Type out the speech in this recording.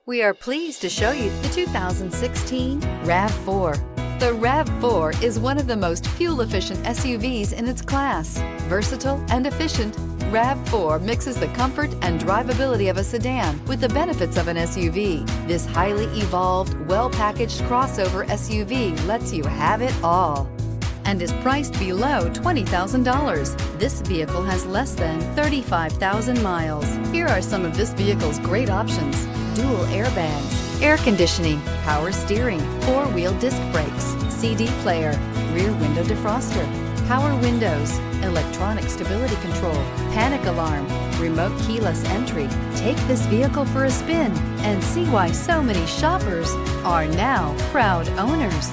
We are pleased to show you the 2016 RAV4. The RAV4 is one of the most fuel-efficient SUVs in its class. Versatile and efficient, RAV4 mixes the comfort and drivability of a sedan with the benefits of an SUV. This highly evolved, well-packaged crossover SUV lets you have it all and is priced below $20,000. This vehicle has less than 35,000 miles. Here are some of this vehicle's great options: dual airbags, air conditioning, power steering, four-wheel disc brakes, CD player, rear window defroster, power windows, electronic stability control, panic alarm, remote keyless entry. Take this vehicle for a spin and see why so many shoppers are now proud owners.